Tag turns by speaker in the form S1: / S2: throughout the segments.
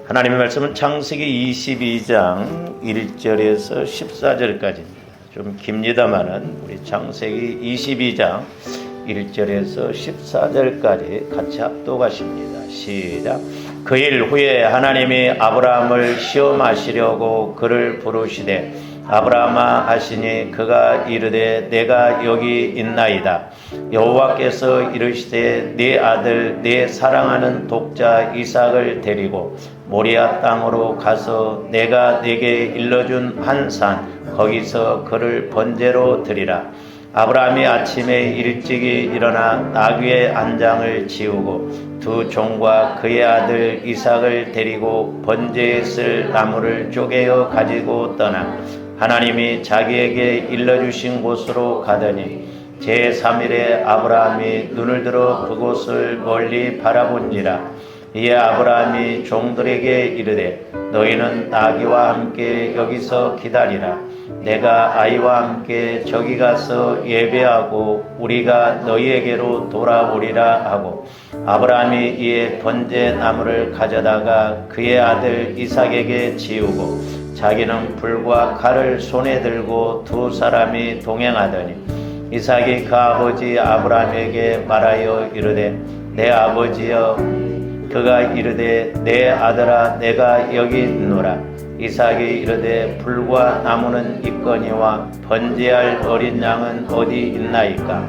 S1: 하나님의 말씀은 창세기 22장 1절에서 14절까지입니다. 좀 깁니다만은 우리 창세기 22장 1절에서 14절까지 같이 합독하십니다. 시작. 그 일 후에 하나님이 아브라함을 시험하시려고 그를 부르시되 아브라함아 하시니 그가 이르되 내가 여기 있나이다. 여호와께서 이르시되 네 아들 네 사랑하는 독자 이삭을 데리고 모리아 땅으로 가서 내가 네게 일러준 한 산 거기서 그를 번제로 드리라. 아브라함이 아침에 일찍이 일어나 나귀의 안장을 지우고 두 종과 그의 아들 이삭을 데리고 번제에 쓸 나무를 쪼개어 가지고 떠나 하나님이 자기에게 일러주신 곳으로 가더니 제3일에 아브라함이 눈을 들어 그곳을 멀리 바라본지라. 이에 아브라함이 종들에게 이르되 너희는 나귀와 함께 여기서 기다리라. 내가 아이와 함께 저기 가서 예배하고 우리가 너희에게로 돌아오리라 하고 아브라함이 이에 번제 나무를 가져다가 그의 아들 이삭에게 지우고 자기는 불과 칼을 손에 들고 두 사람이 동행하더니 이삭이 그 아버지 아브라함에게 말하여 이르되 내 아버지여. 그가 이르되 내 아들아 내가 여기 있노라. 이삭이 이르되 불과 나무는 있거니와 번제할 어린 양은 어디 있나이까.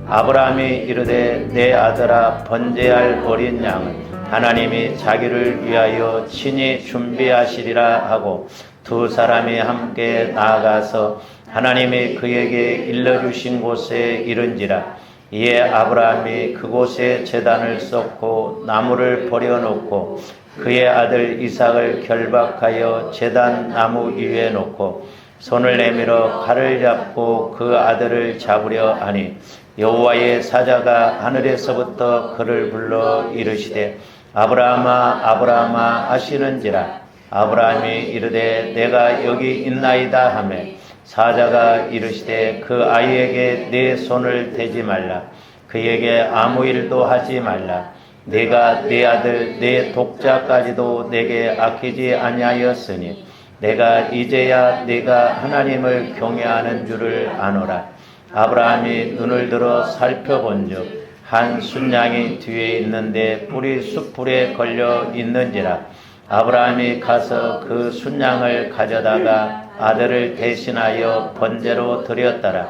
S1: 아브라함이 이르되 내 아들아 번제할 어린 양은 하나님이 자기를 위하여 친히 준비하시리라 하고 두 사람이 함께 나아가서 하나님이 그에게 일러주신 곳에 이른지라. 이에 아브라함이 그곳에 제단을 쌓고 나무를 버려놓고 그의 아들 이삭을 결박하여 제단 나무 위에 놓고 손을 내밀어 칼을 잡고 그 아들을 잡으려 하니 여호와의 사자가 하늘에서부터 그를 불러 이르시되 아브라함아 아브라함아 하시는지라. 아브라함이 이르되 내가 여기 있나이다 하매 사자가 이르시되 그 아이에게 내 손을 대지 말라. 그에게 아무 일도 하지 말라. 내가 내 아들 내 독자까지도 내게 아끼지 아니하였으니 내가 이제야 내가 하나님을 경외하는 줄을 아노라. 아브라함이 눈을 들어 살펴본즉 한 순양이 뒤에 있는데 뿔이 숯불에 걸려 있는지라. 아브라함이 가서 그 순양을 가져다가 아들을 대신하여 번제로 드렸더라.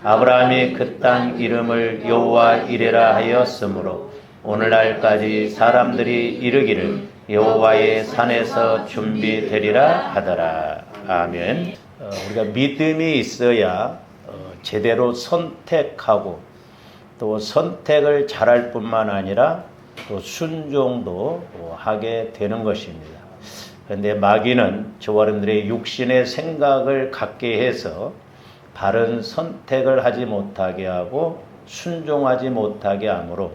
S1: 아브라함이 그 땅 이름을 여호와 이레라 하였으므로 오늘날까지 사람들이 이르기를 여호와의 산에서 준비되리라 하더라. 아멘. 우리가 믿음이 있어야 제대로 선택하고 또 선택을 잘할 뿐만 아니라 또 순종도 하게 되는 것입니다. 그런데 마귀는 저와 여러분들의 육신의 생각을 갖게 해서 바른 선택을 하지 못하게 하고 순종하지 못하게 하므로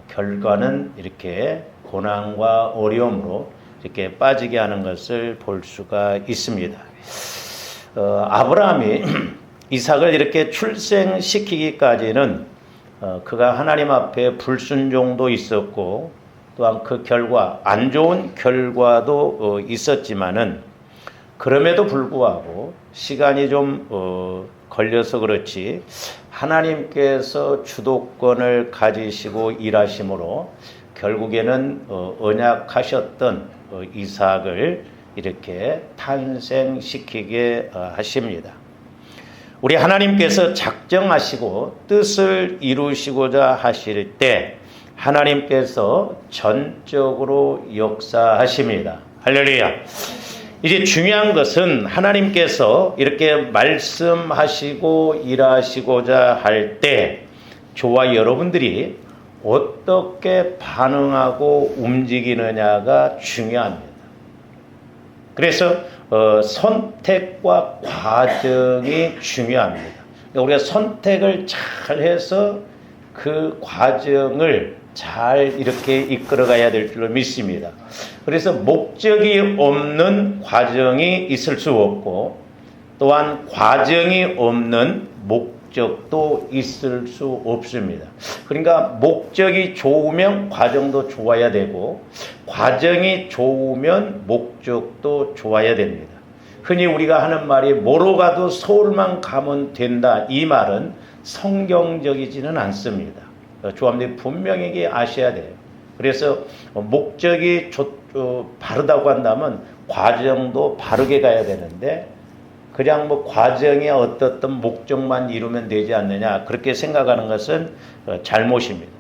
S1: 결과는 이렇게 고난과 어려움으로 이렇게 빠지게 하는 것을 볼 수가 있습니다. 아브라함이 이삭을 이렇게 출생시키기까지는 그가 하나님 앞에 불순종도 있었고 또한 그 결과 안 좋은 결과도 있었지만은 그럼에도 불구하고 시간이 좀 걸려서 그렇지 하나님께서 주도권을 가지시고 일하심으로 결국에는 언약하셨던 이삭을 이렇게 탄생시키게 하십니다. 우리 하나님께서 작정하시고 뜻을 이루시고자 하실 때 하나님께서 전적으로 역사하십니다. 할렐루야. 이제 중요한 것은 하나님께서 이렇게 말씀하시고 일하시고자 할 때 저와 여러분들이 어떻게 반응하고 움직이느냐가 중요합니다. 그래서 선택과 과정이 중요합니다. 그러니까 우리가 선택을 잘 해서 그 과정을 잘 이렇게 이끌어가야 될 줄로 믿습니다. 그래서 목적이 없는 과정이 있을 수 없고 또한 과정이 없는 목적이 목적도 있을 수 없습니다. 그러니까 목적이 좋으면 과정도 좋아야 되고 과정이 좋으면 목적도 좋아야 됩니다. 흔히 우리가 하는 말이 뭐로 가도 서울만 가면 된다. 이 말은 성경적이지는 않습니다. 조합들이 분명히 아셔야 돼요. 그래서 목적이 바르다고 한다면 과정도 바르게 가야 되는데 그냥 뭐 과정에 어떻든 목적만 이루면 되지 않느냐 그렇게 생각하는 것은 잘못입니다.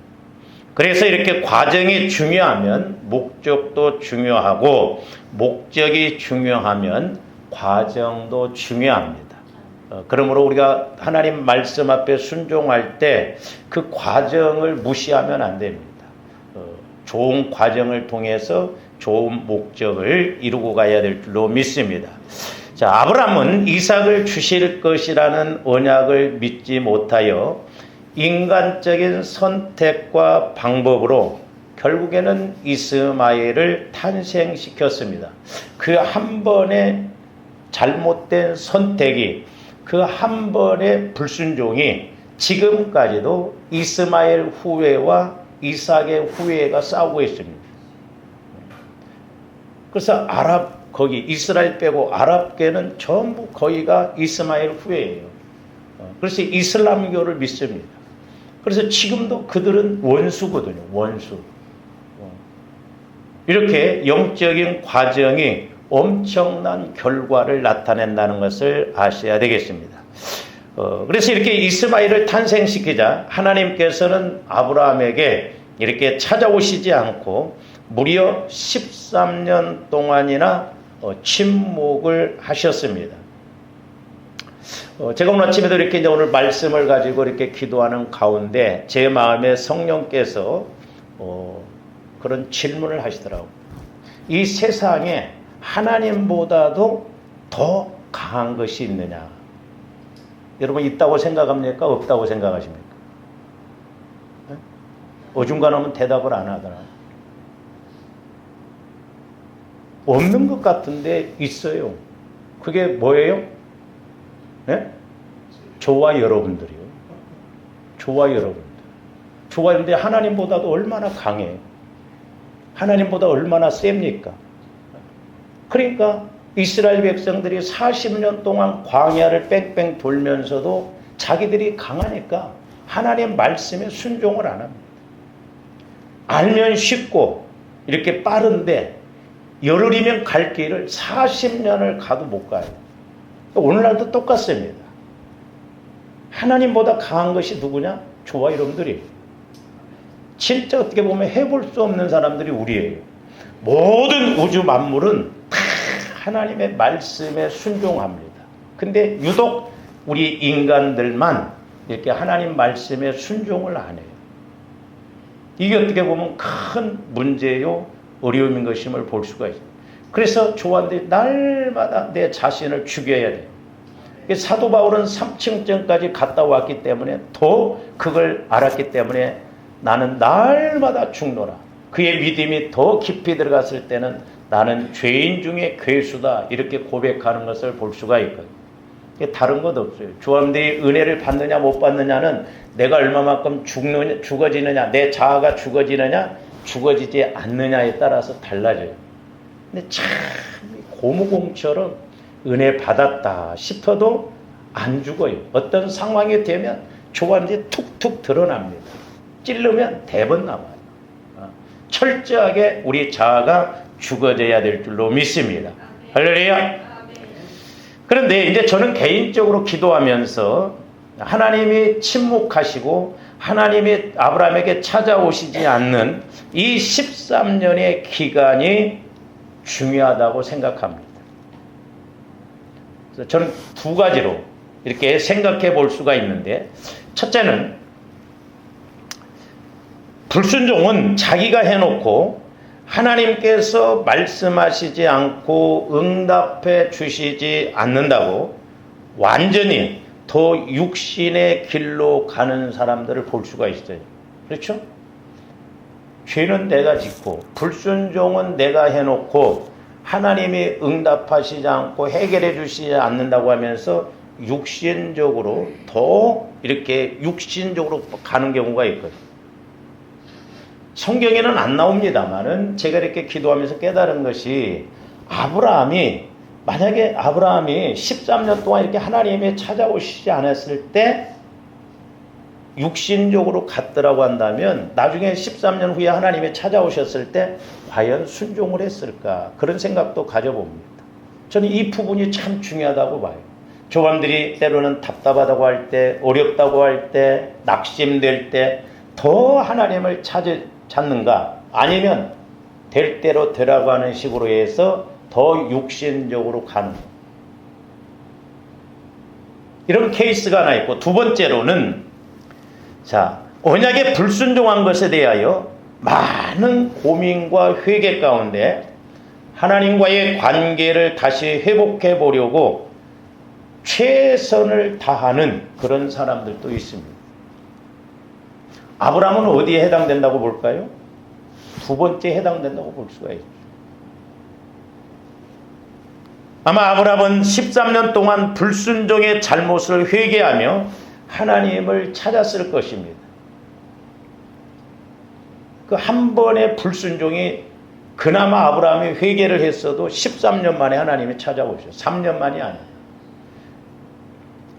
S1: 그래서 이렇게 과정이 중요하면 목적도 중요하고 목적이 중요하면 과정도 중요합니다. 그러므로 우리가 하나님 말씀 앞에 순종할 때 그 과정을 무시하면 안 됩니다. 좋은 과정을 통해서 좋은 목적을 이루고 가야 될 줄로 믿습니다. 자, 아브라함은 이삭을 주실 것이라는 언약을 믿지 못하여 인간적인 선택과 방법으로 결국에는 이스마엘을 탄생시켰습니다. 그 한 번의 잘못된 선택이, 그 한 번의 불순종이 지금까지도 이스마엘 후예와 이삭의 후예가 싸우고 있습니다. 그래서 거기 이스라엘 빼고 아랍계는 전부 거기가 이스마엘 후예예요. 그래서 이슬람교를 믿습니다. 그래서 지금도 그들은 원수거든요. 원수. 이렇게 영적인 과정이 엄청난 결과를 나타낸다는 것을 아셔야 되겠습니다. 그래서 이렇게 이스마엘을 탄생시키자 하나님께서는 아브라함에게 이렇게 찾아오시지 않고 무려 13년 동안이나 침묵을 하셨습니다. 제가 오늘 아침에도 이렇게 이제 오늘 말씀을 가지고 이렇게 기도하는 가운데 제 마음에 성령께서 그런 질문을 하시더라고요. 이 세상에 하나님보다도 더 강한 것이 있느냐? 여러분 있다고 생각합니까? 없다고 생각하십니까? 네? 어중간하면 대답을 안 하더라. 없는 것 같은데 있어요. 그게 뭐예요? 네? 저와 여러분들이요. 저와 여러분들. 저와 여러분들이 하나님보다도 얼마나 강해요. 하나님보다 얼마나 셉니까? 그러니까 이스라엘 백성들이 40년 동안 광야를 뺑뺑 돌면서도 자기들이 강하니까 하나님 말씀에 순종을 안 합니다. 알면 쉽고 이렇게 빠른데 열흘이면 갈 길을 40년을 가도 못 가요. 오늘날도 똑같습니다. 하나님보다 강한 것이 누구냐? 저와 여러분들이. 진짜 어떻게 보면 해볼 수 없는 사람들이 우리예요. 모든 우주 만물은 다 하나님의 말씀에 순종합니다. 근데 유독 우리 인간들만 이렇게 하나님 말씀에 순종을 안 해요. 이게 어떻게 보면 큰 문제요, 어려움인 것임을 볼 수가 있어요. 그래서 조한들이 날마다 내 자신을 죽여야 돼요. 사도 바울은 3층전까지 갔다 왔기 때문에 더 그걸 알았기 때문에 나는 날마다 죽노라. 그의 믿음이 더 깊이 들어갔을 때는 나는 죄인 중에 괴수다 이렇게 고백하는 것을 볼 수가 있거든요. 다른 것 없어요. 조함들이 은혜를 받느냐 못 받느냐는 내가 얼마만큼 죽어지느냐, 내 자아가 죽어지느냐 죽어지지 않느냐에 따라서 달라져요. 근데 참 고무공처럼 은혜 받았다 싶어도 안 죽어요. 어떤 상황이 되면 조함들이 툭툭 드러납니다. 찔르면 대번 나와요. 철저하게 우리 자아가 죽어져야 될 줄로 믿습니다. 할렐루야. 그런데 이제 저는 개인적으로 기도하면서 하나님이 침묵하시고 하나님이 아브라함에게 찾아오시지 않는 이 13년의 기간이 중요하다고 생각합니다. 그래서 저는 두 가지로 이렇게 생각해 볼 수가 있는데, 첫째는 불순종은 자기가 해놓고 하나님께서 말씀하시지 않고 응답해 주시지 않는다고 완전히 더 육신의 길로 가는 사람들을 볼 수가 있어요. 그렇죠? 죄는 내가 짓고 불순종은 내가 해놓고 하나님이 응답하시지 않고 해결해 주시지 않는다고 하면서 육신적으로 더 이렇게 육신적으로 가는 경우가 있거든요. 성경에는 안 나옵니다만은 제가 이렇게 기도하면서 깨달은 것이 만약에 아브라함이 13년 동안 이렇게 하나님이 찾아오시지 않았을 때 육신적으로 갔더라고 한다면 나중에 13년 후에 하나님이 찾아오셨을 때 과연 순종을 했을까? 그런 생각도 가져봅니다. 저는 이 부분이 참 중요하다고 봐요. 조반들이 때로는 답답하다고 할 때, 어렵다고 할 때, 낙심될 때 더 하나님을 찾는가? 아니면 될 대로 되라고 하는 식으로 해서 더 육신적으로 가는 이런 케이스가 하나 있고, 두 번째로는 언약에 불순종한 것에 대하여 많은 고민과 회개 가운데 하나님과의 관계를 다시 회복해 보려고 최선을 다하는 그런 사람들도 있습니다. 아브라함은 어디에 해당된다고 볼까요? 두 번째에 해당된다고 볼 수가 있죠. 아마 아브라함은 13년 동안 불순종의 잘못을 회개하며 하나님을 찾았을 것입니다. 그 한 번의 불순종이 그나마 아브라함이 회개를 했어도 13년 만에 하나님이 찾아오셨어요. 3년 만이 아니에요.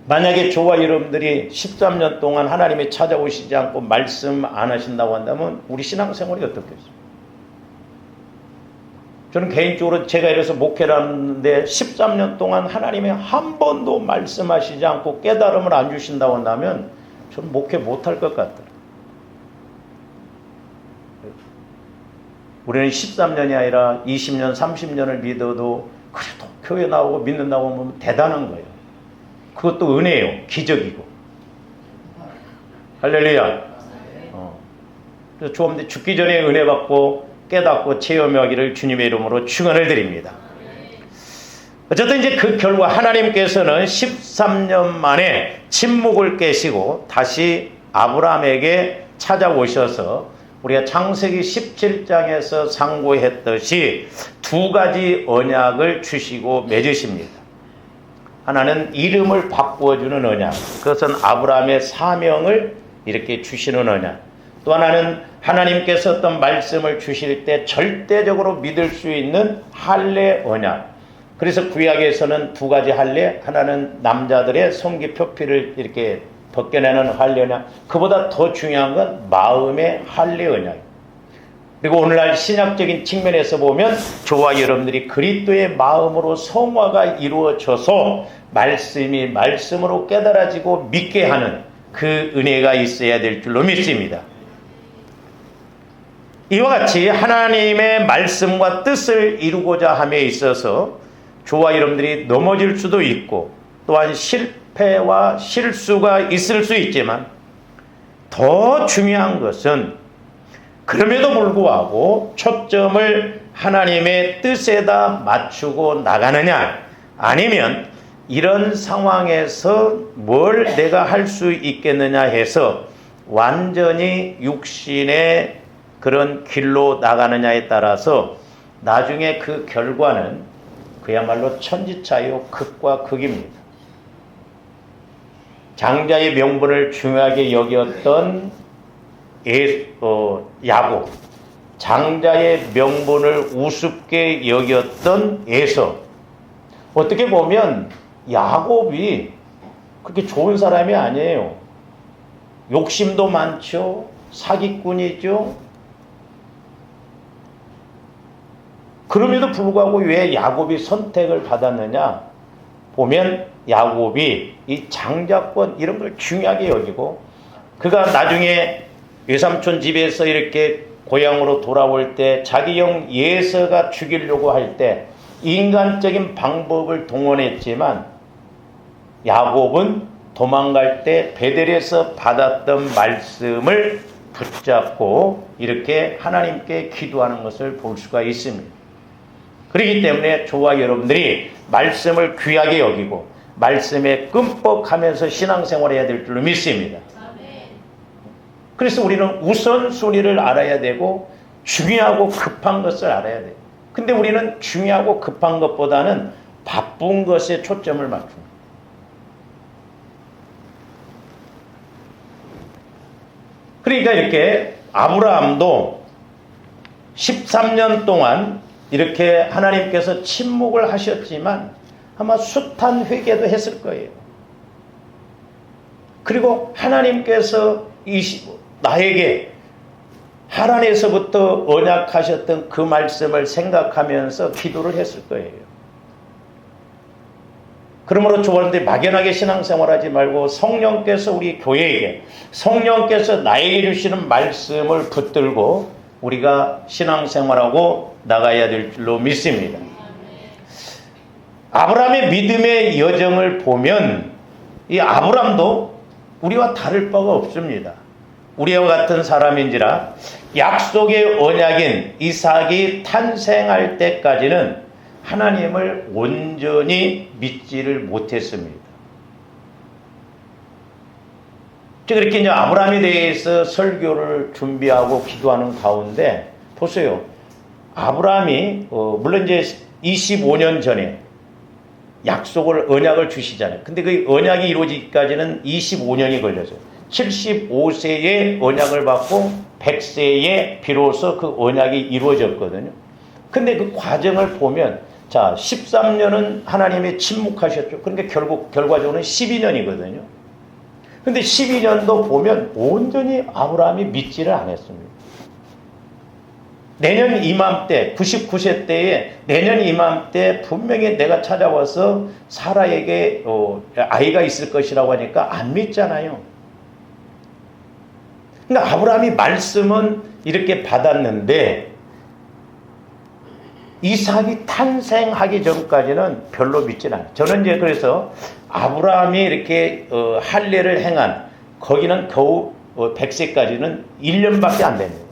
S1: 만약에 저와 여러분들이 13년 동안 하나님이 찾아오시지 않고 말씀 안 하신다고 한다면 우리 신앙생활이 어떻겠어요? 저는 개인적으로 제가 이래서 목회를 하는데 13년 동안 하나님이 한 번도 말씀하시지 않고 깨달음을 안 주신다고 한다면 저는 목회 못할 것 같더라고요. 우리는 13년이 아니라 20년, 30년을 믿어도 그래도 교회 나오고 믿는다고 하면 대단한 거예요. 그것도 은혜예요. 기적이고. 할렐루야. 그래서 조금 죽기 전에 은혜 받고 깨닫고 체험하기를 주님의 이름으로 축원을 드립니다. 어쨌든 이제 그 결과 하나님께서는 13년 만에 침묵을 깨시고 다시 아브라함에게 찾아오셔서 우리가 창세기 17장에서 상고했듯이 두 가지 언약을 주시고 맺으십니다. 하나는 이름을 바꾸어주는 언약, 그것은 아브라함의 사명을 이렇게 주시는 언약. 또 하나는 하나님께서 어떤 말씀을 주실 때 절대적으로 믿을 수 있는 할례 언약. 그래서 구약에서는 두 가지 할례, 하나는 남자들의 성기 표피를 이렇게 벗겨내는 할례 언약, 그보다 더 중요한 건 마음의 할례 언약. 그리고 오늘날 신약적인 측면에서 보면 저와 여러분들이 그리스도의 마음으로 성화가 이루어져서 말씀이 말씀으로 깨달아지고 믿게 하는 그 은혜가 있어야 될 줄로 믿습니다. 이와 같이 하나님의 말씀과 뜻을 이루고자 함에 있어서 저와 여러분들이 넘어질 수도 있고 또한 실패와 실수가 있을 수 있지만 더 중요한 것은 그럼에도 불구하고 초점을 하나님의 뜻에다 맞추고 나가느냐, 아니면 이런 상황에서 뭘 내가 할 수 있겠느냐 해서 완전히 육신의 그런 길로 나가느냐에 따라서 나중에 그 결과는 그야말로 천지차이요 극과 극입니다. 장자의 명분을 중요하게 여겼던 야곱, 장자의 명분을 우습게 여겼던 에서, 어떻게 보면 야곱이 그렇게 좋은 사람이 아니에요. 욕심도 많죠. 사기꾼이죠. 그럼에도 불구하고 왜 야곱이 선택을 받았느냐 보면 야곱이 이 장자권 이런 걸 중요하게 여기고, 그가 나중에 외삼촌 집에서 이렇게 고향으로 돌아올 때 자기 형 예서가 죽이려고 할 때 인간적인 방법을 동원했지만 야곱은 도망갈 때 베델에서 받았던 말씀을 붙잡고 이렇게 하나님께 기도하는 것을 볼 수가 있습니다. 그렇기 때문에 저와 여러분들이 말씀을 귀하게 여기고 말씀에 끔뻑하면서 신앙생활을 해야 될 줄로 믿습니다. 그래서 우리는 우선순위를 알아야 되고 중요하고 급한 것을 알아야 돼요. 근데 우리는 중요하고 급한 것보다는 바쁜 것에 초점을 맞춥니다. 그러니까 이렇게 아브라함도 13년 동안 이렇게 하나님께서 침묵을 하셨지만 아마 숱한 회개도 했을 거예요. 그리고 하나님께서 나에게 하란에서부터 언약하셨던 그 말씀을 생각하면서 기도를 했을 거예요. 그러므로 조원들이 막연하게 신앙생활하지 말고 성령께서 우리 교회에게, 성령께서 나에게 주시는 말씀을 붙들고 우리가 신앙생활하고 나가야 될 줄로 믿습니다. 아브라함의 믿음의 여정을 보면 이 아브라함도 우리와 다를 바가 없습니다. 우리와 같은 사람인지라 약속의 언약인 이삭이 탄생할 때까지는 하나님을 온전히 믿지를 못했습니다. 그렇게 이제 아브라함에 대해서 설교를 준비하고 기도하는 가운데 보세요. 아브라함이 물론 이제 25년 전에 언약을 주시잖아요. 근데 그 언약이 이루어지기까지는 25년이 걸렸어요. 75세에 언약을 받고 100세에 비로소 그 언약이 이루어졌거든요. 근데 그 과정을 보면 자, 13년은 하나님이 침묵하셨죠. 그러니까 결과적으로는 12년이거든요. 근데 12년도 보면 온전히 아브라함이 믿지를 않았습니다. 내년 이맘때, 99세 때에 내년 이맘때 분명히 내가 찾아와서 사라에게 아이가 있을 것이라고 하니까 안 믿잖아요. 그러니까 아브라함이 말씀은 이렇게 받았는데 이삭이 탄생하기 전까지는 별로 믿진 않아요. 저는 이제 그래서 아브라함이 이렇게 할례를 행한 거기는 겨우 100세까지는 1년밖에 안 됩니다.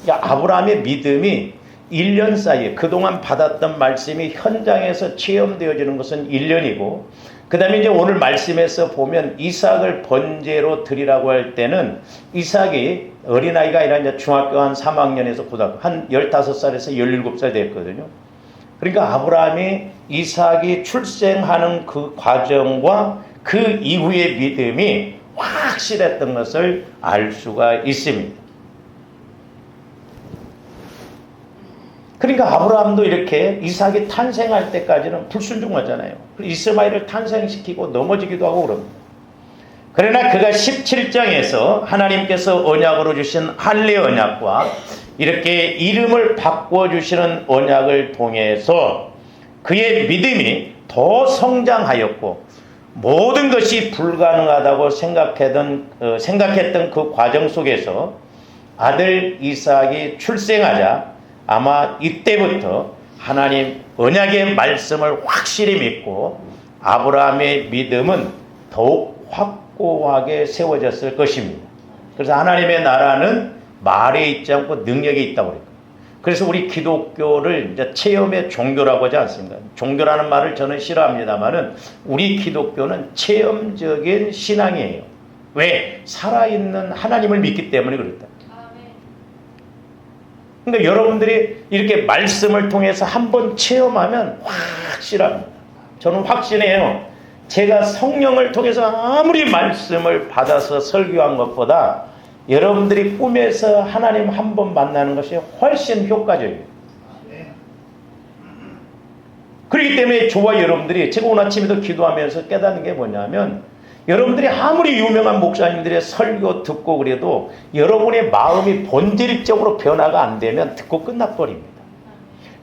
S1: 그러니까 아브라함의 믿음이 1년 사이에 그동안 받았던 말씀이 현장에서 체험되어지는 것은 1년이고 그 다음에 이제 오늘 말씀에서 보면 이삭을 번제로 드리라고 할 때는 이삭이 어린아이가 아니라 이제 중학교 한 3학년에서 고등학교 한 15살에서 17살 됐거든요. 그러니까 아브라함이 이삭이 출생하는 그 과정과 그 이후의 믿음이 확실했던 것을 알 수가 있습니다. 그러니까 아브라함도 이렇게 이삭이 탄생할 때까지는 불순종하잖아요. 이스마엘을 탄생시키고 넘어지기도 하고 그럽니다. 그러나 그가 17장에서 하나님께서 언약으로 주신 할례 언약과 이렇게 이름을 바꿔주시는 언약을 통해서 그의 믿음이 더 성장하였고 모든 것이 불가능하다고 생각했던 그 과정 속에서 아들 이삭이 출생하자 아마 이때부터 하나님 언약의 말씀을 확실히 믿고 아브라함의 믿음은 더욱 확고하게 세워졌을 것입니다. 그래서 하나님의 나라는 말에 있지 않고 능력에 있다고 그래요. 그래서 우리 기독교를 이제 체험의 종교라고 하지 않습니까? 종교라는 말을 저는 싫어합니다만은 우리 기독교는 체험적인 신앙이에요. 왜? 살아있는 하나님을 믿기 때문에 그렇다. 그러니까 여러분들이 이렇게 말씀을 통해서 한번 체험하면 확실합니다. 저는 확신해요. 제가 성령을 통해서 아무리 말씀을 받아서 설교한 것보다 여러분들이 꿈에서 하나님 한 번 만나는 것이 훨씬 효과적이에요. 그렇기 때문에 저와 여러분들이 제가 오늘 아침에도 기도하면서 깨닫는 게 뭐냐면 여러분들이 아무리 유명한 목사님들의 설교 듣고 그래도 여러분의 마음이 본질적으로 변화가 안 되면 듣고 끝나버립니다.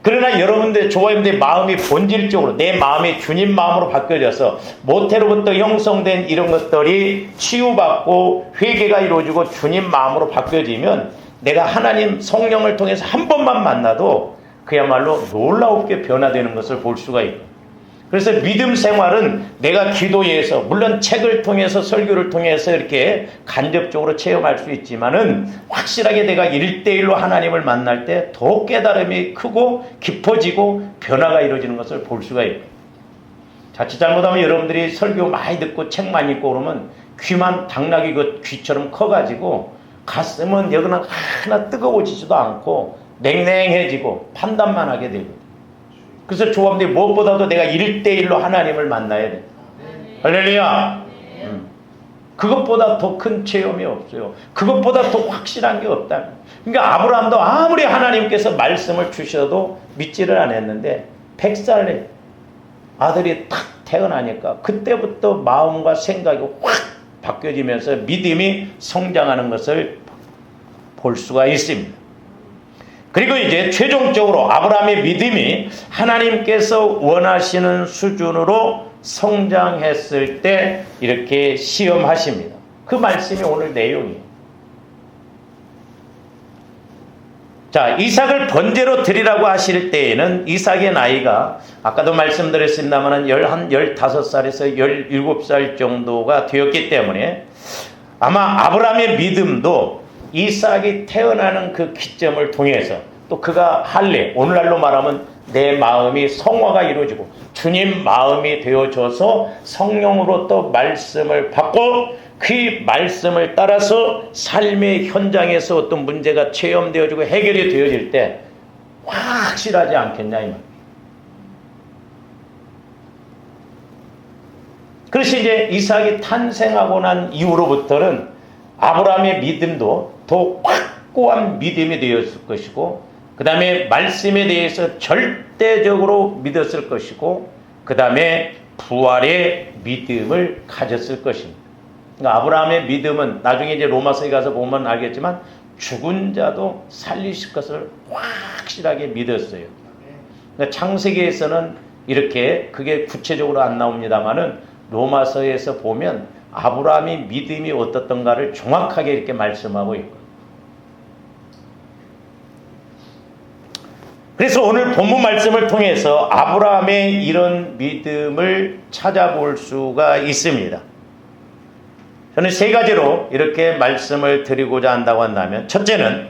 S1: 그러나 여러분들, 저와 여러분들의 마음이 본질적으로 내 마음이 주님 마음으로 바뀌어져서 모태로부터 형성된 이런 것들이 치유받고 회개가 이루어지고 주님 마음으로 바뀌어지면 내가 하나님 성령을 통해서 한 번만 만나도 그야말로 놀라웁게 변화되는 것을 볼 수가 있고, 그래서 믿음 생활은 내가 기도에서 물론 책을 통해서 설교를 통해서 이렇게 간접적으로 체험할 수 있지만은 확실하게 내가 1대1로 하나님을 만날 때 더 깨달음이 크고 깊어지고 변화가 이루어지는 것을 볼 수가 있고, 자칫 잘못하면 여러분들이 설교 많이 듣고 책 많이 읽고 그러면 귀만 당나귀 그 귀처럼 커가지고 가슴은 여기는 하나 뜨거워지지도 않고 냉랭해지고 판단만 하게 되고, 그래서 조합들이 무엇보다도 내가 1대1로 하나님을 만나야 돼. 할렐루야. 그것보다 더 큰 체험이 없어요. 그것보다 더 확실한 게 없다. 그러니까 아브라함도 아무리 하나님께서 말씀을 주셔도 믿지를 않았는데 100살에 아들이 탁 태어나니까 그때부터 마음과 생각이 확 바뀌어지면서 믿음이 성장하는 것을 볼 수가 있습니다. 그리고 이제 최종적으로 아브라함의 믿음이 하나님께서 원하시는 수준으로 성장했을 때 이렇게 시험하십니다. 그 말씀이 오늘 내용이에요. 자, 이삭을 번제로 드리라고 하실 때에는 이삭의 나이가 아까도 말씀드렸습니다만 15살에서 17살 정도가 되었기 때문에 아마 아브라함의 믿음도 이삭이 태어나는 그 기점을 통해서 또 그가 할례, 오늘날로 말하면 내 마음이 성화가 이루어지고 주님 마음이 되어져서 성령으로 또 말씀을 받고 그 말씀을 따라서 삶의 현장에서 어떤 문제가 체험되어지고 해결이 되어질 때 확실하지 않겠냐 이 말. 그래서 이제 이삭이 탄생하고 난 이후로부터는 아브라함의 믿음도 더 확고한 믿음이 되었을 것이고 그 다음에 말씀에 대해서 절대적으로 믿었을 것이고 그 다음에 부활의 믿음을 가졌을 것입니다. 그러니까 아브라함의 믿음은 나중에 이제 로마서에 가서 보면 알겠지만 죽은 자도 살리실 것을 확실하게 믿었어요. 그러니까 창세기에서는 이렇게 그게 구체적으로 안 나옵니다만은 로마서에서 보면 아브라함의 믿음이 어떻던가를 정확하게 이렇게 말씀하고 있고. 그래서 오늘 본문 말씀을 통해서 아브라함의 이런 믿음을 찾아볼 수가 있습니다. 저는 세 가지로 이렇게 말씀을 드리고자 한다고 한다면 첫째는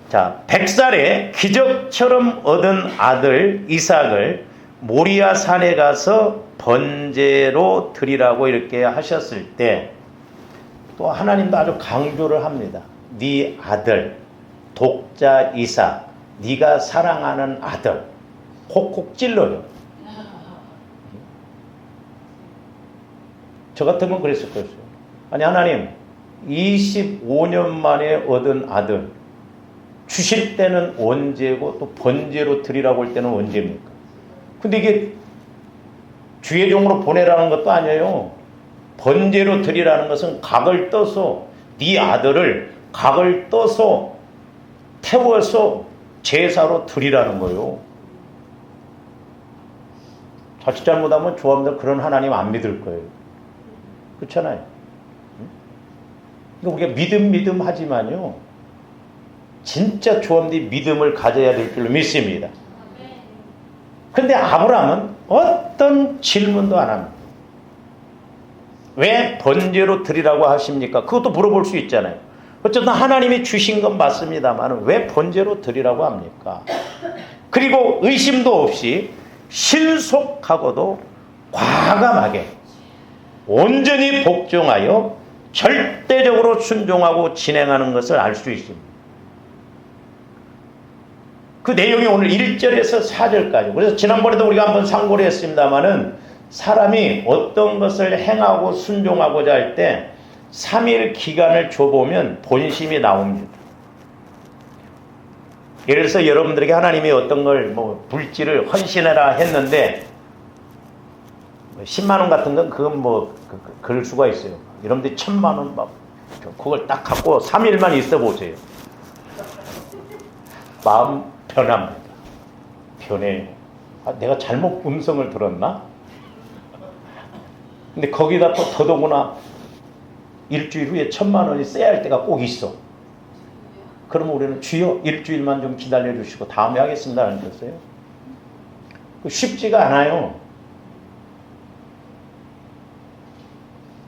S1: 100살에 기적처럼 얻은 아들 이삭을 모리아 산에 가서 번제로 드리라고 이렇게 하셨을 때 또 하나님도 아주 강조를 합니다. 네 아들 독자 이삭 네가 사랑하는 아들 콕콕 찔러요. 저 같으면 그랬을 거였어요. 아니 하나님 25년 만에 얻은 아들 주실 때는 언제고 또 번제로 드리라고 할 때는 언제입니까? 근데 이게 주의 종으로 보내라는 것도 아니에요. 번제로 드리라는 것은 각을 떠서 네 아들을 각을 떠서 태워서 제사로 드리라는 거예요. 자칫 잘못하면 조합들 그런 하나님 안 믿을 거예요. 그렇잖아요. 그러니까 우리가 믿음 하지만요. 진짜 조합들이 믿음을 가져야 될 줄로 믿습니다. 그런데 아브라함은 어떤 질문도 안 합니다. 왜 번제로 드리라고 하십니까? 그것도 물어볼 수 있잖아요. 어쨌든 하나님이 주신 건 맞습니다만 왜 번제로 드리라고 합니까? 그리고 의심도 없이 신속하고도 과감하게 온전히 복종하여 절대적으로 순종하고 진행하는 것을 알 수 있습니다. 그 내용이 오늘 1절에서 4절까지. 그래서 지난번에도 우리가 한번 상고를 했습니다마는 사람이 어떤 것을 행하고 순종하고자 할 때 3일 기간을 줘보면 본심이 나옵니다. 예를 들어서 여러분들에게 하나님이 어떤 걸 물질을 헌신해라 했는데 10만 원 같은 건 그건 그럴 수가 있어요. 여러분들이 1000만 원 그걸 딱 갖고 3일만 있어 보세요. 마음 변합니다. 변해요. 내가 잘못 음성을 들었나? 근데 거기다 또 더더구나 일주일 후에 1000만 원이 써야 할 때가 꼭 있어. 그러면 우리는 주여 일주일만 좀 기다려 주시고 다음에 하겠습니다 하는 거였어요. 쉽지가 않아요.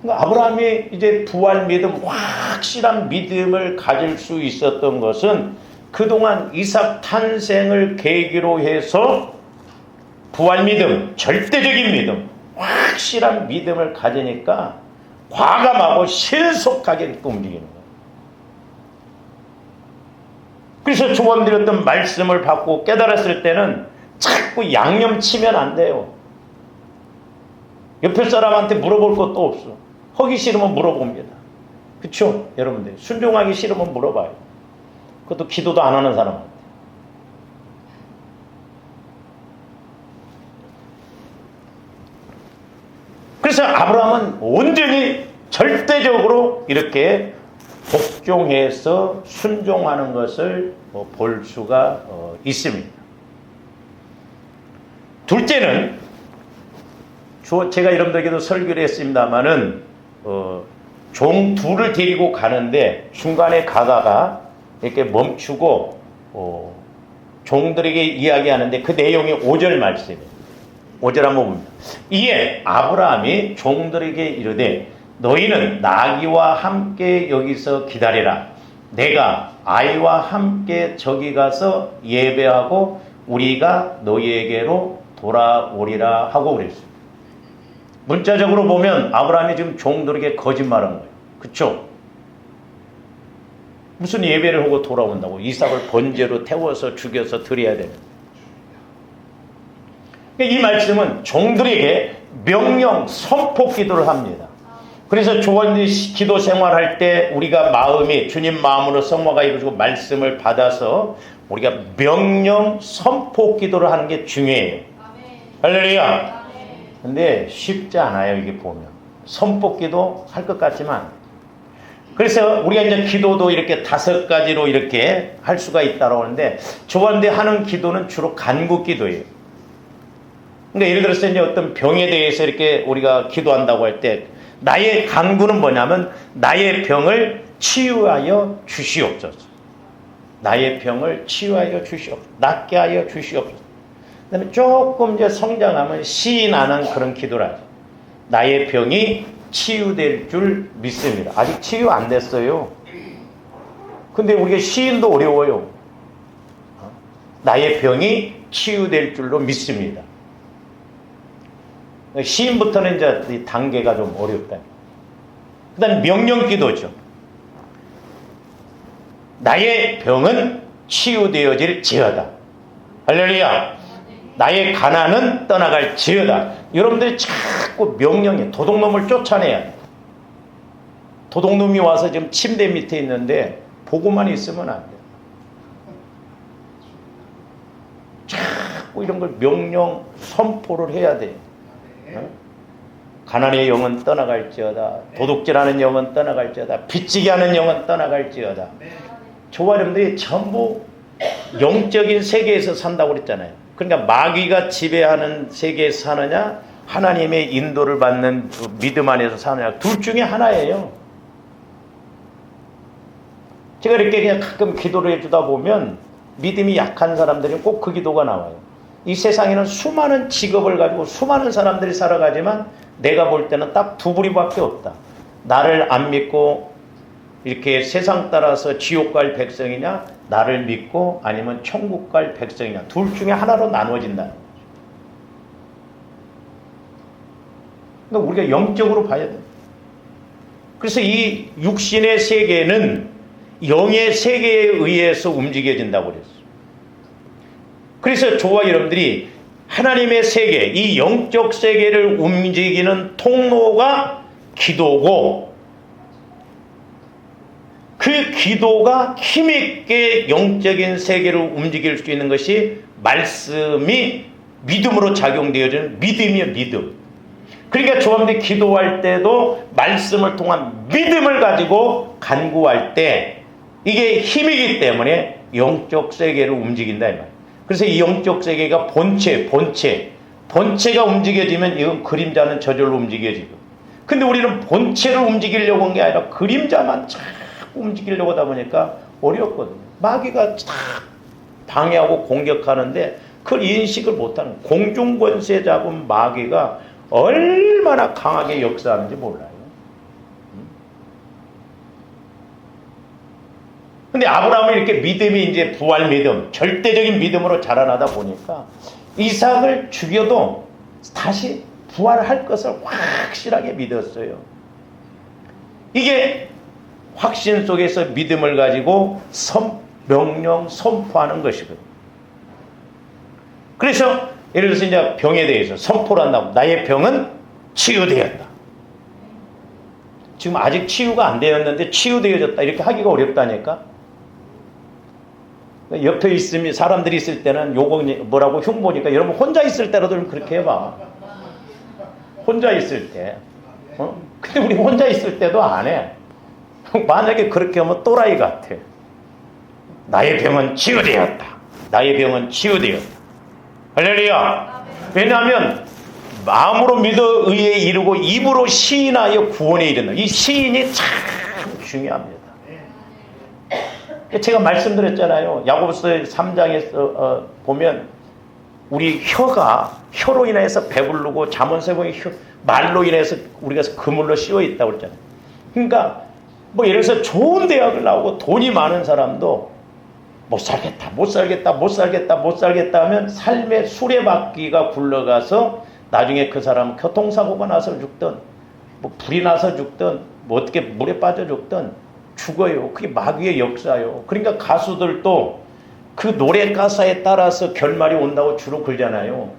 S1: 그러니까 아브라함이 이제 부활 믿음, 확실한 믿음을 가질 수 있었던 것은 그동안 이삭 탄생을 계기로 해서 부활 믿음, 절대적인 믿음, 확실한 믿음을 가지니까 과감하고 신속하게 이렇게 움직이는 거예요. 그래서 조언드렸던 말씀을 받고 깨달았을 때는 자꾸 양념치면 안 돼요. 옆에 사람한테 물어볼 것도 없어. 하기 싫으면 물어봅니다. 그쵸? 여러분들 순종하기 싫으면 물어봐요. 그것도 기도도 안 하는 사람한테. 그래서 아브라함은 온전히 절대적으로 이렇게 복종해서 순종하는 것을 볼 수가 있습니다. 둘째는 제가 여러분들에게도 설교를 했습니다마는 종 둘을 데리고 가는데 중간에 가다가 이렇게 멈추고 종들에게 이야기하는데 그 내용이 5절 말씀이에요. 5절 한번 봅니다. 이에 아브라함이 종들에게 이르되 너희는 나귀와 함께 여기서 기다리라. 내가 아이와 함께 저기 가서 예배하고 우리가 너희에게로 돌아오리라 하고 그랬어요. 문자적으로 보면 아브라함이 지금 종들에게 거짓말한 거예요. 그쵸? 무슨 예배를 하고 돌아온다고? 이삭을 번제로 태워서 죽여서 드려야 되는. 이 말씀은 종들에게 명령 선포 기도를 합니다. 그래서 조원리 기도 생활할 때 우리가 마음이 주님 마음으로 성화가 이루어지고 말씀을 받아서 우리가 명령 선포 기도를 하는 게 중요해요. 할렐루야. 근데 쉽지 않아요. 이게 보면 선포 기도 할 것 같지만, 그래서 우리가 이제 기도도 이렇게 5가지로 이렇게 할 수가 있다고 하는데 조원리 하는 기도는 주로 간구 기도예요. 근데 예를 들어서 이제 어떤 병에 대해서 이렇게 우리가 기도한다고 할 때 나의 간구는 뭐냐면 나의 병을 치유하여 주시옵소서. 나의 병을 치유하여 주시옵소서. 낫게 하여 주시옵소서. 그다음에 조금 이제 성장하면 시인하는 그런 기도를 하죠. 나의 병이 치유될 줄 믿습니다. 아직 치유 안 됐어요. 근데 우리가 시인도 어려워요. 나의 병이 치유될 줄로 믿습니다. 시인부터는 이제 단계가 좀 어렵다. 그 다음에 명령 기도죠. 나의 병은 치유되어질 지어다. 할렐루야. 나의 가난은 떠나갈 지어다. 여러분들이 자꾸 명령해. 도둑놈을 쫓아내야 돼. 도둑놈이 와서 지금 침대 밑에 있는데 보고만 있으면 안 돼. 자꾸 이런 걸 명령 선포를 해야 돼. 가난의 영은 떠나갈지어다. 도둑질하는 영은 떠나갈지어다. 빚지게 하는 영은 떠나갈지어다. 저와 여러분들이 전부 영적인 세계에서 산다고 그랬잖아요. 그러니까 마귀가 지배하는 세계에서 사느냐, 하나님의 인도를 받는 믿음 안에서 사느냐, 둘 중에 하나예요. 제가 이렇게 그냥 가끔 기도를 해주다 보면 믿음이 약한 사람들은 꼭 그 기도가 나와요. 이 세상에는 수많은 직업을 가지고 수많은 사람들이 살아가지만 내가 볼 때는 딱 두 부류밖에 없다. 나를 안 믿고 이렇게 세상 따라서 지옥 갈 백성이냐, 나를 믿고 아니면 천국 갈 백성이냐, 둘 중에 하나로 나눠진다는 거죠. 그러니까 우리가 영적으로 봐야 돼요. 그래서 이 육신의 세계는 영의 세계에 의해서 움직여진다고 그랬어요. 그래서 저와 여러분들이 하나님의 세계, 이 영적 세계를 움직이는 통로가 기도고, 그 기도가 힘있게 영적인 세계를 움직일 수 있는 것이 말씀이 믿음으로 작용되어지는 믿음이에요. 믿음. 그러니까 저와분들이 기도할 때도 말씀을 통한 믿음을 가지고 간구할 때 이게 힘이기 때문에 영적 세계를 움직인다 이 말이에요. 그래서 이 영적 세계가 본체가 움직여지면 이건 그림자는 저절로 움직여지고, 근데 우리는 본체를 움직이려고 한 게 아니라 그림자만 자꾸 움직이려고 하다 보니까 어렵거든요. 마귀가 다 방해하고 공격하는데 그걸 인식을 못하는, 공중권세 잡은 마귀가 얼마나 강하게 역사하는지 몰라요. 근데 아브라함은 이렇게 믿음이 이제 부활 믿음, 절대적인 믿음으로 자라나다 보니까 이삭을 죽여도 다시 부활할 것을 확실하게 믿었어요. 이게 확신 속에서 믿음을 가지고 명령 선포하는 것이거든요. 그래서 예를 들어서 이제 병에 대해서 선포를 한다고, 나의 병은 치유되었다. 지금 아직 치유가 안 되었는데 치유되어졌다 이렇게 하기가 어렵다니까. 옆에 있으면 사람들이 있을 때는 요거 뭐라고 흉보니까 여러분 혼자 있을 때라도 좀 그렇게 해봐. 혼자 있을 때. 근데 우리 혼자 있을 때도 안 해. 만약에 그렇게 하면 또라이 같아. 나의 병은 치유되었다. 나의 병은 치유되었다. 할렐루야. 왜냐하면 마음으로 믿어 의에 이르고 입으로 시인하여 구원에 이른다. 이 시인이 참 중요합니다. 제가 말씀드렸잖아요. 야고보서 3장에서 보면 우리 혀로 인해서 배부르고 잠언세보의 말로 인해서 우리가 그물로 씌워 있다고 그랬잖아요. 그러니까 뭐 예를 들어서 좋은 대학을 나오고 돈이 많은 사람도 못 살겠다 하면 삶의 수레바퀴가 굴러가서 나중에 그 사람은 교통사고가 나서 죽든 뭐 불이 나서 죽든 뭐 어떻게 물에 빠져 죽든 죽어요. 그게 마귀의 역사예요. 그러니까 가수들도 그 노래 가사에 따라서 결말이 온다고 주로 그러잖아요.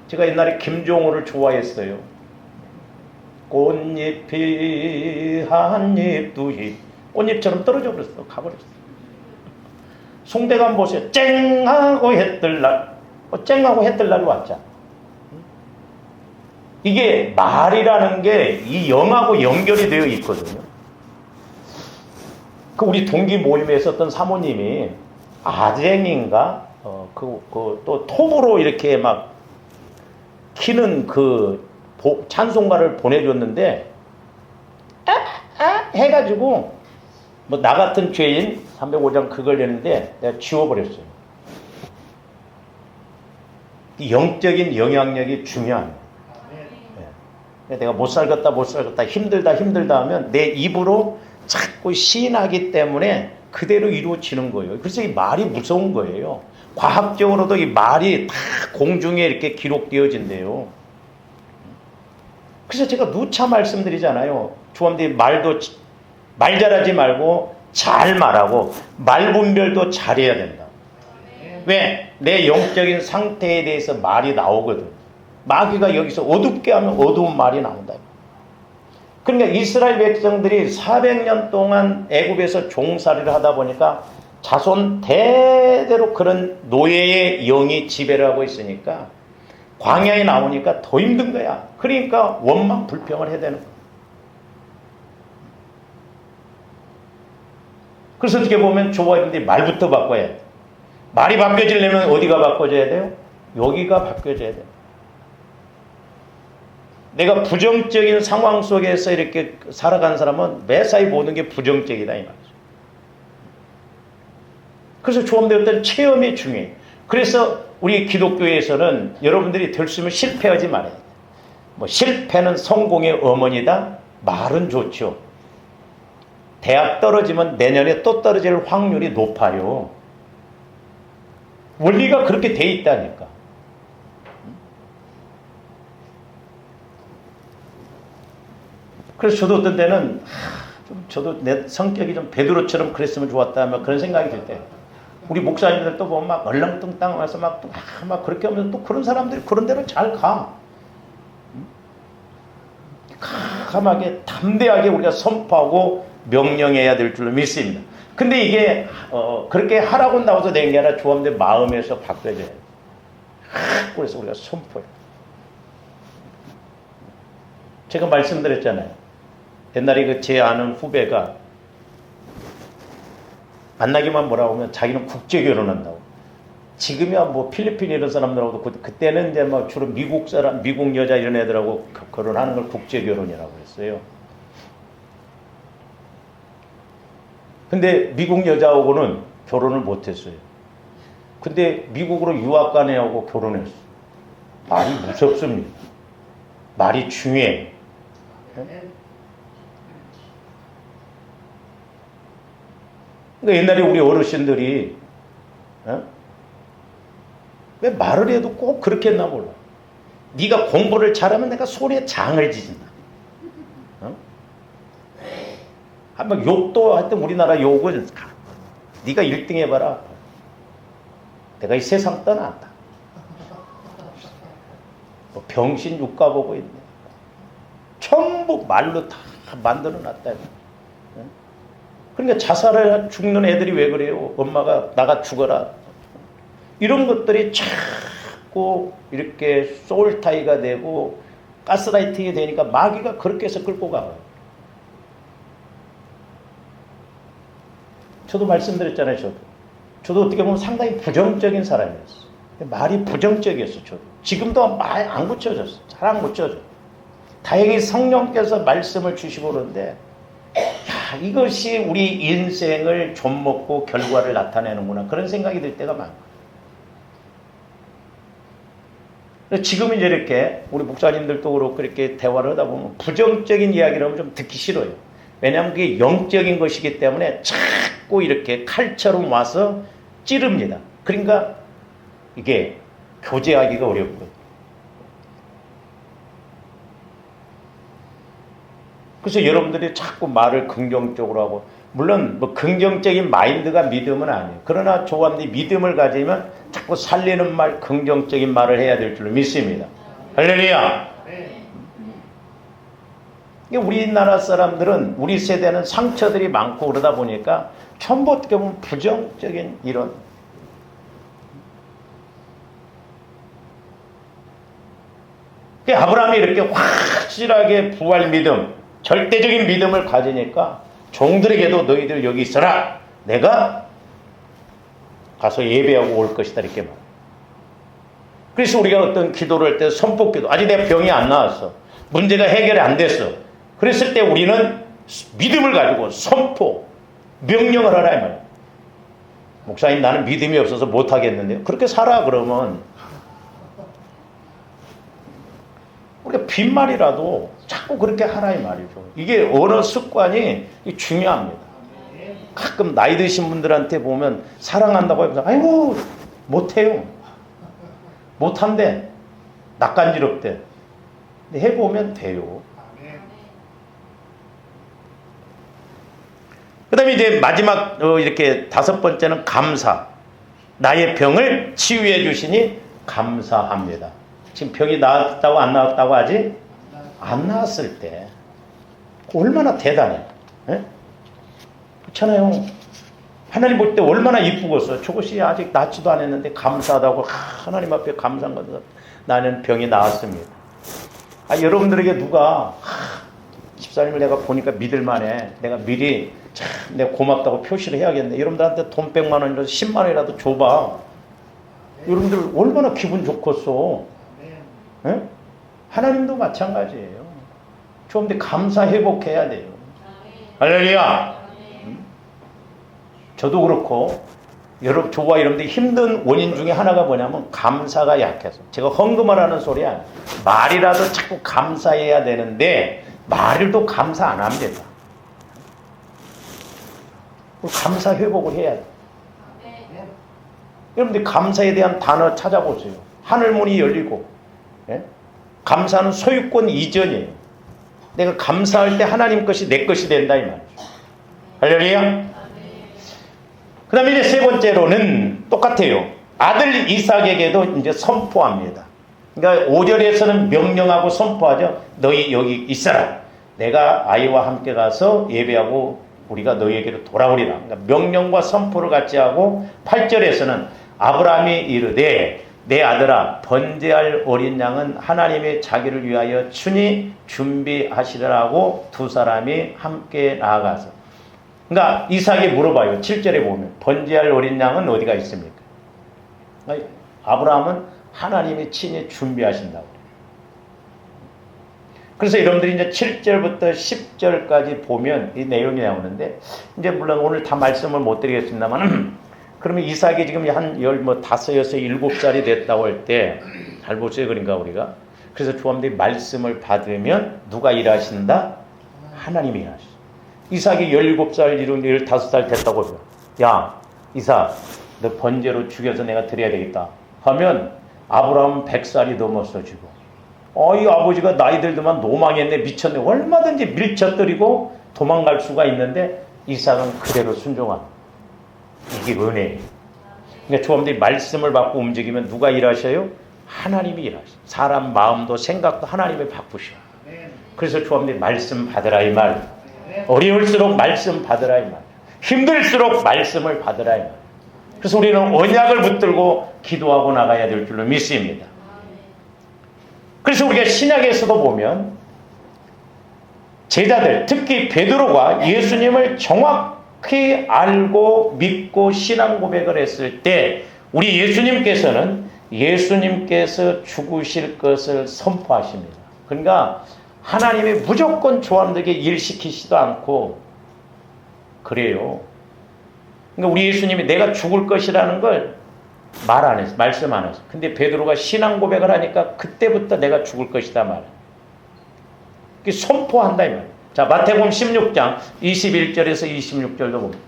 S1: 제가 옛날에 김종호를 좋아했어요. 꽃잎이 한 잎 두 잎 꽃잎처럼 떨어져 버렸어. 가버렸어. 송대관 보세요. 쨍하고 해뜰날 쨍하고 해뜰날 왔잖아. 이게 말이라는 게 이 영하고 연결이 되어 있거든요. 그 우리 동기 모임에 있었던 사모님이 아쟁인가 또 톱으로 이렇게 막 키는 그 찬송가를 보내줬는데 해가지고 뭐 나 같은 죄인 305장 그걸 내는데 내가 지워버렸어요. 이 영적인 영향력이 중요합니다. 네. 내가 못 살겠다 힘들다 하면 내 입으로 자꾸 시인하기 때문에 그대로 이루어지는 거예요. 그래서 이 말이 무서운 거예요. 과학적으로도 이 말이 다 공중에 이렇게 기록되어진대요. 그래서 제가 누차 말씀드리잖아요. 주원들이 말 잘하지 말고 잘 말하고 말 분별도 잘해야 된다. 왜? 내 영적인 상태에 대해서 말이 나오거든. 마귀가 여기서 어둡게 하면 어두운 말이 나온다. 그러니까 이스라엘 백성들이 400년 동안 애굽에서 종살이를 하다 보니까 자손 대대로 그런 노예의 영이 지배를 하고 있으니까 광야에 나오니까 더 힘든 거야. 그러니까 원망 불평을 해야 되는 거야. 그래서 어떻게 보면 조화인들이 말부터 바꿔야 돼. 말이 바뀌어지려면 어디가 바꿔져야 돼요? 여기가 바뀌어져야 돼요. 내가 부정적인 상황 속에서 이렇게 살아간 사람은 매사에 모든 게 부정적이다 이 말이죠. 그래서 조합되어 때는 체험이 중요해요. 그래서 우리 기독교에서는 여러분들이 될 수 있으면 실패하지 말아야 돼요. 뭐 실패는 성공의 어머니다. 말은 좋죠. 대학 떨어지면 내년에 또 떨어질 확률이 높아요. 원리가 그렇게 돼 있다니까. 그래서 저도 어떤 때는 저도 내 성격이 좀 베드로처럼 그랬으면 좋았다 막 그런 생각이 들 때 우리 목사님들 또 보면 막 얼렁뚱땅 와서 막 그렇게 하면서 또 그런 사람들이 그런 데로 잘 가. 강하게 담대하게 우리가 선포하고 명령해야 될 줄로 믿습니다. 근데 이게 그렇게 하라고 나와서 된 게 아니라 조합된 마음에서 바뀌어져야 돼요. 그래서 우리가 선포해요. 제가 말씀드렸잖아요. 옛날에 그 제 아는 후배가 만나기만 뭐라고 하면 자기는 국제 결혼한다고. 지금이야 뭐 필리핀 이런 사람들하고도 그때는 이제 뭐 주로 미국 사람, 미국 여자 이런 애들하고 결혼하는 걸 국제 결혼이라고 했어요. 근데 미국 여자하고는 결혼을 못했어요. 근데 미국으로 유학 간 애하고 결혼했어. 말이 무섭습니다. 말이 중요해. 그러니까 옛날에 우리 어르신들이 왜 말을 해도 꼭 그렇게 했나 몰라. 네가 공부를 잘하면 내가 손에 장을 지진다. 한번 욕도 하여튼 우리나라 욕은 네가 1등 해봐라. 내가 이 세상 떠난다. 뭐 병신 육가 보고 있네. 전부 말로 다 만들어 놨다. 그러니까 자살해 죽는 애들이 왜 그래요? 엄마가 나가 죽어라. 이런 것들이 자꾸 이렇게 소울타이가 되고 가스라이팅이 되니까 마귀가 그렇게 해서 끌고 가요. 저도 말씀드렸잖아요. 저도 어떻게 보면 상당히 부정적인 사람이었어요. 말이 부정적이었어요. 저도. 지금도 말 안 고쳐졌어요. 잘 안 고쳐져. 다행히 성령께서 말씀을 주시고 그러는데 야, 이것이 우리 인생을 좀먹고 결과를 나타내는구나. 그런 생각이 들 때가 많고. 지금 이제 이렇게 우리 목사님들도 그렇고 이렇게 대화를 하다 보면 부정적인 이야기를 하면 좀 듣기 싫어요. 왜냐하면 그게 영적인 것이기 때문에 자꾸 이렇게 칼처럼 와서 찌릅니다. 그러니까 이게 교제하기가 어렵고요. 그래서 여러분들이 자꾸 말을 긍정적으로 하고, 물론 뭐 긍정적인 마인드가 믿음은 아니에요. 그러나 조합이 믿음을 가지면 자꾸 살리는 말, 긍정적인 말을 해야 될 줄로 믿습니다. 할렐루야. 우리나라 사람들은, 우리 세대는 상처들이 많고 그러다 보니까 전부 어떻게 보면 부정적인 이런, 아브라함이 이렇게 확실하게 부활 믿음, 절대적인 믿음을 가지니까 종들에게도 너희들 여기 있어라. 내가 가서 예배하고 올 것이다. 이렇게 말. 그래서 우리가 어떤 기도를 할 때 선포기도, 아직 내 병이 안 나왔어. 문제가 해결이 안 됐어. 그랬을 때 우리는 믿음을 가지고 선포, 명령을 하라 이 말이에요. 목사님 나는 믿음이 없어서 못하겠는데요. 그렇게 살아 그러면 우리가 빈말이라도 자꾸 그렇게 하라 이 말이죠. 이게 언어 습관이 중요합니다. 가끔 나이 드신 분들한테 보면 사랑한다고 해서 아이고 못해요. 못한대. 낯간지럽대. 근데 해보면 돼요. 그 다음에 이제 마지막 이렇게 5번째는 감사. 나의 병을 치유해 주시니 감사합니다. 지금 병이 나았다고 안 나았다고 하지? 안 나았을 때 얼마나 대단해. 에? 그렇잖아요. 하나님 볼 때 얼마나 이쁘겠어. 저것이 아직 낫지도 않았는데 감사하다고 하나님 앞에 감사한 거다. 나는 병이 나았습니다. 여러분들에게 누가 집사님을 내가 보니까 믿을만해. 내가 미리 참 내가 고맙다고 표시를 해야겠네. 여러분들한테 돈 100만 원이라도 10만 원이라도 줘봐. 여러분들 얼마나 기분 좋겠어. 에? 하나님도 마찬가지예요. 좀 더 감사 회복해야 돼요. 할렐루야. 저도 그렇고 여러분 저와 여러분들이 힘든 원인 중에 하나가 뭐냐면 감사가 약해서. 제가 헌금을 하는 소리 아니에요. 말이라도 자꾸 감사해야 되는데 말을 또 감사 안 합니다. 감사 회복을 해야 돼요. 여러분들 감사에 대한 단어 찾아보세요. 하늘문이 열리고, 예? 감사는 소유권 이전이에요. 내가 감사할 때 하나님 것이 내 것이 된다 이 말이죠. 할렐루야. 그 다음에 이제 3번째로는 똑같아요. 아들 이삭에게도 이제 선포합니다. 그러니까 5절에서는 명령하고 선포하죠. 너희 여기 있어라. 내가 아이와 함께 가서 예배하고 우리가 너희에게로 돌아오리라. 그러니까 명령과 선포를 같이 하고 8절에서는 아브라함이 이르되 내 아들아 번제할 어린 양은 하나님의 자기를 위하여 친히 준비하시라고 두 사람이 함께 나아가서. 그러니까 이삭이 물어봐요. 7절에 보면 번제할 어린 양은 어디가 있습니까? 아브라함은 하나님이 친히 준비하신다고. 그래서 여러분들이 이제 7절부터 10절까지 보면 이 내용이 나오는데, 이제 물론 오늘 다 말씀을 못 드리겠습니다만, 그러면 이삭이 지금 한 15, 7살이 됐다고 할 때, 잘 보세요. 그러니까 우리가. 그래서 조합들이 말씀을 받으면 누가 일하신다? 하나님이 일하신다. 이삭이 17살, 15살 됐다고 해요. 야, 이삭, 너 번제로 죽여서 내가 드려야 되겠다. 하면 아브라함은 100살이 넘었어, 지금. 이 아버지가 나이 들더만 노망했네, 미쳤네. 얼마든지 밀쳐뜨리고 도망갈 수가 있는데 이삭은 그대로 순종합니다. 이게 은혜예요. 그러니까 조합들이 말씀을 받고 움직이면 누가 일하셔요? 하나님이 일하셔요. 사람 마음도 생각도 하나님이 바꾸셔요. 그래서 조합님 말씀 받으라 이 말. 어려울수록 말씀 받으라 이 말. 힘들수록 말씀을 받으라 이 말. 그래서 우리는 언약을 붙들고 기도하고 나가야 될 줄로 믿습니다. 그래서 우리가 신약에서도 보면 제자들, 특히 베드로가 예수님을 정확히 알고 믿고 신앙 고백을 했을 때 우리 예수님께서 죽으실 것을 선포하십니다. 그러니까 하나님이 무조건 조함되게 일시키지도 않고 그래요. 그러니까 우리 예수님이 내가 죽을 것이라는 걸 말 안 했어. 말씀 안 했어. 근데 베드로가 신앙 고백을 하니까 그때부터 내가 죽을 것이다 말. 선포한다 이 말. 자, 마태복음 16장 21절에서 26절도 봅니다.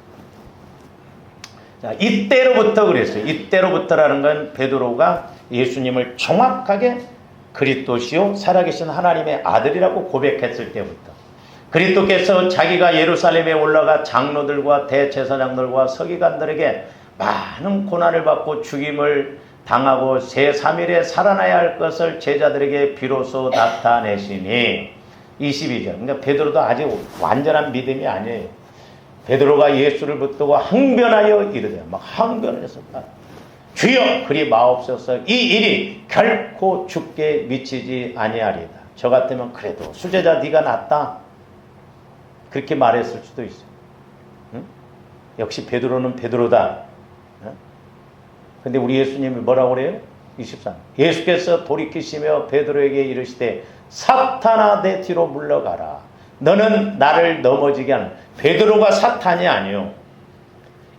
S1: 자, 이때로부터 그랬어요. 이때로부터라는 건 베드로가 예수님을 정확하게 그리스도시요 살아계신 하나님의 아들이라고 고백했을 때부터 그리스도께서 자기가 예루살렘에 올라가 장로들과 대제사장들과 서기관들에게 많은 고난을 받고 죽임을 당하고 제3일에 살아나야 할 것을 제자들에게 비로소 나타내시니 22절. 그러니까 베드로도 아직 완전한 믿음이 아니에요. 베드로가 예수를 붙들고 항변하여 이르되 막 항변을 했었다. 주여 그리 마옵소서 이 일이 결코 죽게 미치지 아니하리다. 저 같으면 그래도 수제자 네가 낫다. 그렇게 말했을 수도 있어요. 응? 역시 베드로는 베드로다. 근데 우리 예수님이 뭐라고 그래요? 23. 예수께서 돌이키시며 베드로에게 이르시되 사탄아 내 뒤로 물러가라. 너는 나를 넘어지게 하는. 베드로가 사탄이 아니요.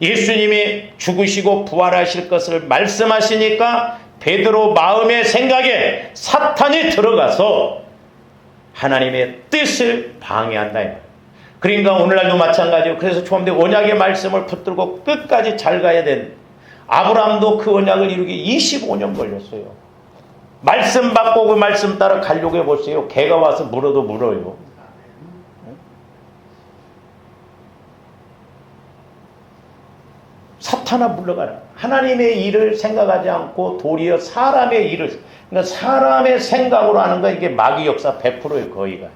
S1: 예수님이 죽으시고 부활하실 것을 말씀하시니까 베드로 마음의 생각에 사탄이 들어가서 하나님의 뜻을 방해한다. 그러니까 오늘날도 마찬가지예요. 그래서 처음에 언약의 말씀을 붙들고 끝까지 잘 가야 되는 아브라함도 그 언약을 이루기 25년 걸렸어요. 말씀 받고 그 말씀 따라 가려고 해보세요. 개가 와서 물어도 물어요. 사탄아 물러가라. 하나님의 일을 생각하지 않고 도리어 사람의 일을, 그러니까 사람의 생각으로 하는 거 이게 마귀 역사 100%예요, 거의가.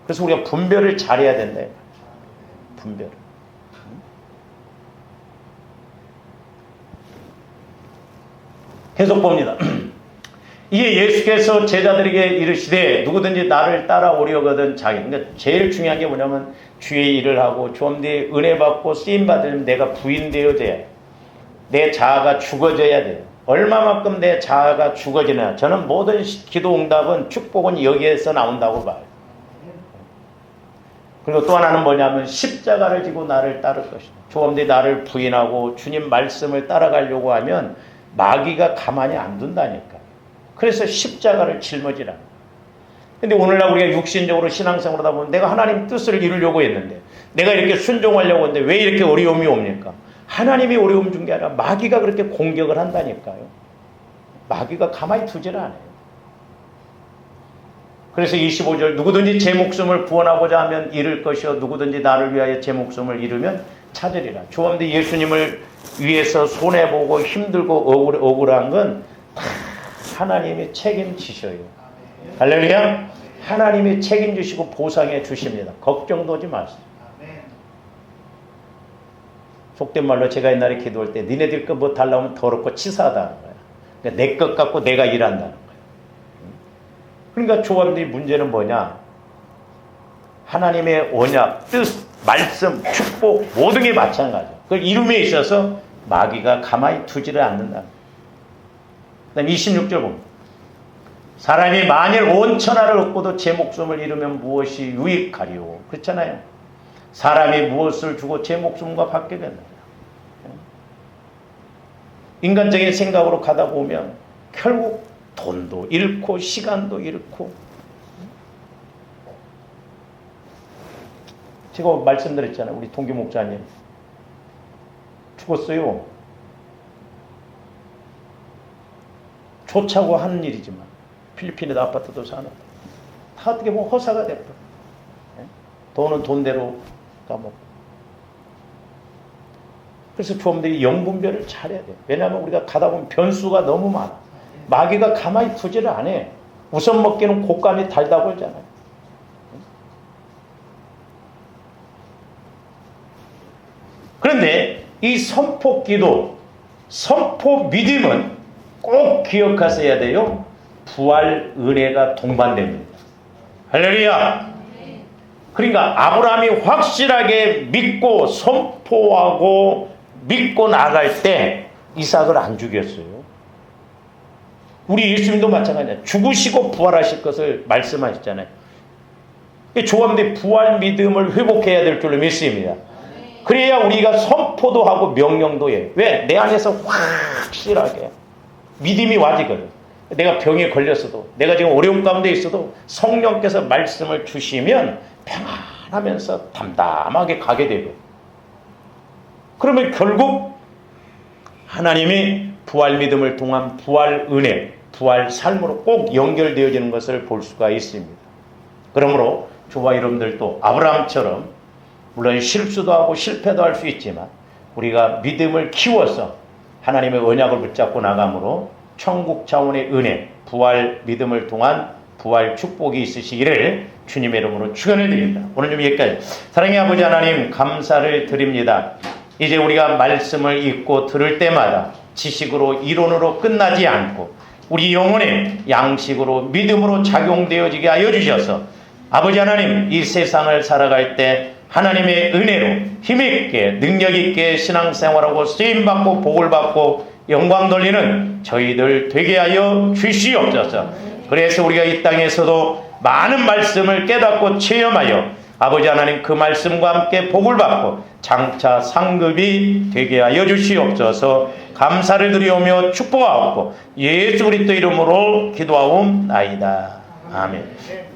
S1: 그래서 우리가 분별을 잘해야 된다. 분별. 계속 봅니다. 이에 예수께서 제자들에게 이르시되 누구든지 나를 따라오려거든 자기. 그러니까 제일 중요한 게 뭐냐면 주의 일을 하고 좀 더 은혜 받고 쓰임 받으면 내가 부인되어져야 돼. 내 자아가 죽어져야 돼요. 얼마만큼 내 자아가 죽어지나. 저는 모든 기도 응답은 축복은 여기에서 나온다고 봐요. 그리고 또 하나는 뭐냐면 십자가를 지고 나를 따를 것이다. 조금 더 나를 부인하고 주님 말씀을 따라가려고 하면 마귀가 가만히 안 둔다니까. 그래서 십자가를 짊어지라. 근데 오늘날 우리가 육신적으로 신앙생활을 하다 보면 내가 하나님 뜻을 이루려고 했는데 내가 이렇게 순종하려고 했는데 왜 이렇게 어려움이 옵니까? 하나님이 어려움 준 게 아니라 마귀가 그렇게 공격을 한다니까요. 마귀가 가만히 두지를 않아요. 그래서 25절 누구든지 제 목숨을 구원하고자 하면 잃을 것이요 누구든지 나를 위하여 제 목숨을 잃으면 찾으리라. 조함대 예수님을 위해서 손해보고 힘들고 억울한 건 다 하나님이 책임지셔요. 할렐루야. 하나님이 책임지시고 보상해 주십니다. 걱정도 하지 마세요. 속된 말로 제가 옛날에 기도할 때 니네들 거 뭐 달라면 더럽고 치사하다는 거야. 그러니까 내 것 갖고 내가 일한다는 거야. 그러니까 조합들이 문제는 뭐냐? 하나님의 언약, 뜻, 말씀, 축복 모든 게 마찬가지야. 그 이름에 있어서 마귀가 가만히 두지를 않는다. 그 다음 26절 봅니다. 사람이 만일 온 천하를 얻고도 제 목숨을 잃으면 무엇이 유익하리요? 그렇잖아요. 사람이 무엇을 주고 제 목숨과 받게 된다. 인간적인 생각으로 가다 보면 결국 돈도 잃고 시간도 잃고. 제가 말씀드렸잖아요. 우리 동기 목사님 죽었어요. 좋자고 하는 일이지만 필리핀에도 아파트도 사는 다 어떻게 보면 허사가 됐다. 돈은 돈대로 까먹고. 그래서 조험들이 영분별을 잘해야 돼요. 왜냐하면 우리가 가다 보면 변수가 너무 많아. 마귀가 가만히 두지를 안 해. 우선 먹기는 곶감이 달다고 하잖아요. 그런데 이 선포 기도, 선포 믿음은 꼭 기억하셔야 돼요. 부활 은혜가 동반됩니다. 할렐루야. 그러니까 아브라함이 확실하게 믿고 선포하고 믿고 나갈 때 이삭을 안 죽였어요. 우리 예수님도 마찬가지예요. 죽으시고 부활하실 것을 말씀하셨잖아요. 조합대 부활 믿음을 회복해야 될 줄로 믿습니다. 그래야 우리가 선포도 하고 명령도 해요. 왜? 내 안에서 확실하게 믿음이 와지거든. 내가 병에 걸렸어도, 내가 지금 어려운 가운데 있어도 성령께서 말씀을 주시면 평안하면서 담담하게 가게 되고, 그러면 결국 하나님이 부활 믿음을 통한 부활 은혜, 부활 삶으로 꼭 연결되어지는 것을 볼 수가 있습니다. 그러므로 저와 여러분들도 아브라함처럼 물론 실수도 하고 실패도 할 수 있지만 우리가 믿음을 키워서 하나님의 언약을 붙잡고 나감으로 천국 차원의 은혜, 부활 믿음을 통한 부활 축복이 있으시기를 주님의 이름으로 축원을 드립니다. 오늘 좀 여기까지. 사랑의 아버지 하나님, 감사를 드립니다. 이제 우리가 말씀을 읽고 들을 때마다 지식으로 이론으로 끝나지 않고 우리 영혼의 양식으로 믿음으로 작용되어지게 하여 주셔서 아버지 하나님, 이 세상을 살아갈 때 하나님의 은혜로 힘있게 능력있게 신앙생활하고 쓰임받고 복을받고 영광 돌리는 저희들 되게 하여 주시옵소서. 그래서 우리가 이 땅에서도 많은 말씀을 깨닫고 체험하여 아버지 하나님 그 말씀과 함께 복을 받고 장차 상급이 되게 하여 주시옵소서. 감사를 드리오며 축복하옵고 예수 그리스도 이름으로 기도하옵나이다. 아멘.